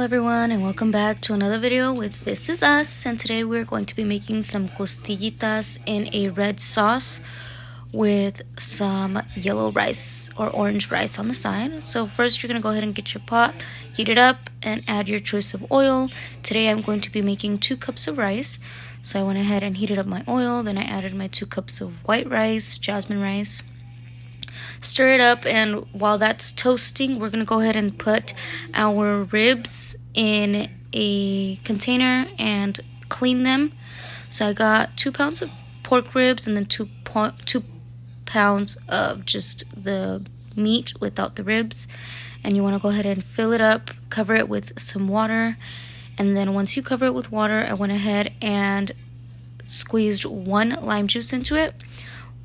everyone, and welcome back to another video with This Is Us. And today we're going to be making some costillitas in a red sauce with some yellow rice or orange rice on the side. So first you're going to go ahead and get your pot, heat it up, and add your choice of oil. Today I'm going to be making 2 cups of rice. So I went ahead and heated up my oil, then I added my 2 cups of white rice, jasmine rice. Stir it up, and while that's toasting, we're going to go ahead and put our ribs in a container and clean them. So I got 2 pounds of pork ribs and then 2 pounds of just the meat without the ribs. And you want to go ahead and fill it up, cover it with some water. And then once you cover it with water, I went ahead and squeezed 1 lime juice into it.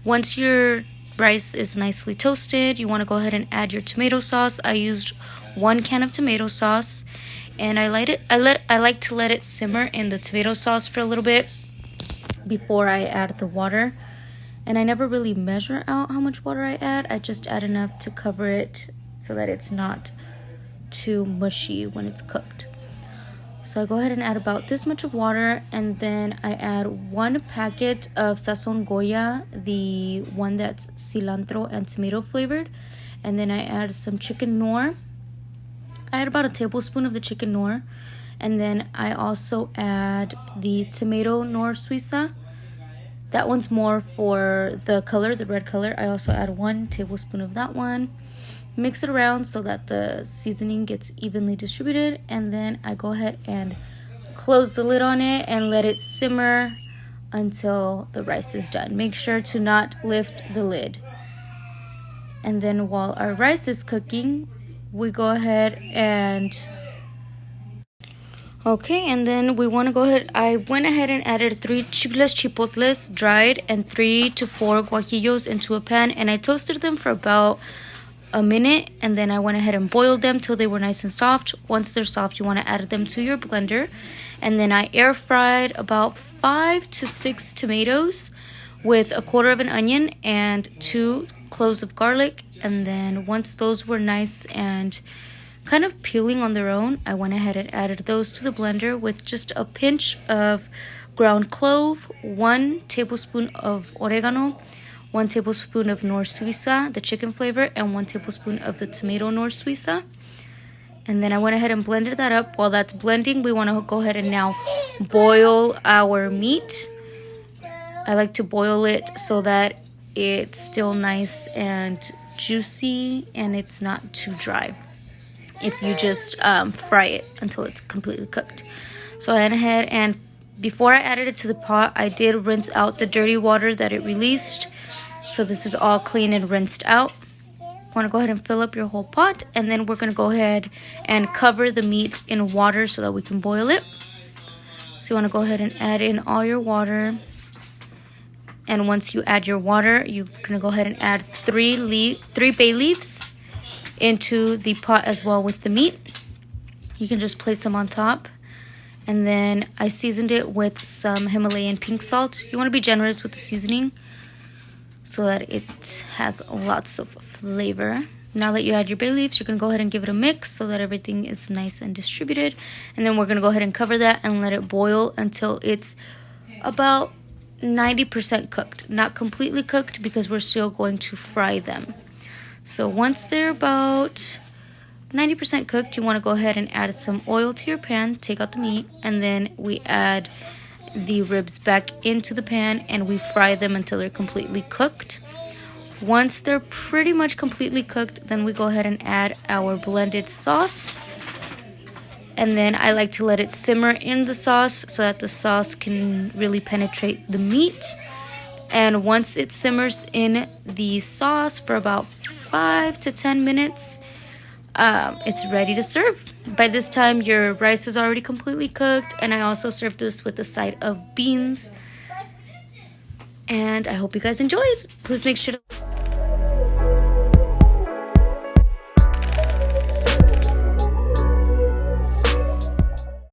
Once your rice is nicely toasted, you want to go ahead and add your tomato sauce. I used 1 can of tomato sauce, and I like to let it simmer in the tomato sauce for a little bit before I add the water. And I never really measure out how much water I add. I just add enough to cover it so that it's not too mushy when it's cooked. So I go ahead and add about this much of water, and then I add 1 packet of sazon Goya, the one that's cilantro and tomato flavored. And then I add some chicken nor. I add about a tablespoon of the chicken nor. And then I also add the tomato nor suiza. That one's more for the color, the red color. I also add 1 tablespoon of that one. Mix it around so that the seasoning gets evenly distributed, and then I go ahead and close the lid on it and let it simmer until the rice is done. Make sure to not lift the lid. And then while our rice is cooking, we go ahead and then we want to go ahead. I went ahead and added 3 chipotles dried and 3 to 4 guajillos into a pan, and I toasted them for about a minute, and then I went ahead and boiled them till they were nice and soft. Once they're soft, you want to add them to your blender. And then I air fried about 5 to 6 tomatoes with a 1/4 of an onion and 2 cloves of garlic. And then once those were nice and kind of peeling on their own, I went ahead and added those to the blender with just a pinch of ground clove, 1 tablespoon of oregano, 1 tablespoon of nor suiza, the chicken flavor, and 1 tablespoon of the tomato nor suiza. And then I went ahead and blended that up. While that's blending, we want to go ahead and now boil our meat. I like to boil it so that it's still nice and juicy and it's not too dry if you just fry it until it's completely cooked. So I went ahead, and before I added it to the pot, I did rinse out the dirty water that it released. So this is all clean and rinsed out. Want to go ahead and fill up your whole pot, and then we're going to go ahead and cover the meat in water so that we can boil it. So you want to go ahead and add in all your water. And once you add your water, you're going to go ahead and add 3 bay leaves into the pot as well with the meat. You can just place them on top. And then I seasoned it with some Himalayan pink salt. You want to be generous with the seasoning so that it has lots of flavor. Now that you add your bay leaves, you're going to go ahead and give it a mix so that everything is nice and distributed. And then we're going to go ahead and cover that and let it boil until it's about 90% cooked. Not completely cooked because we're still going to fry them. So once they're about 90% cooked, you want to go ahead and add some oil to your pan, take out the meat, and then we add the ribs back into the pan and we fry them until they're completely cooked. Once they're pretty much completely cooked, then we go ahead and add our blended sauce. And then I like to let it simmer in the sauce so that the sauce can really penetrate the meat. And once it simmers in the sauce for about 5 to 10 minutes, it's ready to serve. By this time, your rice is already completely cooked, and I also served this with a side of beans. And I hope you guys enjoyed. Please make sure to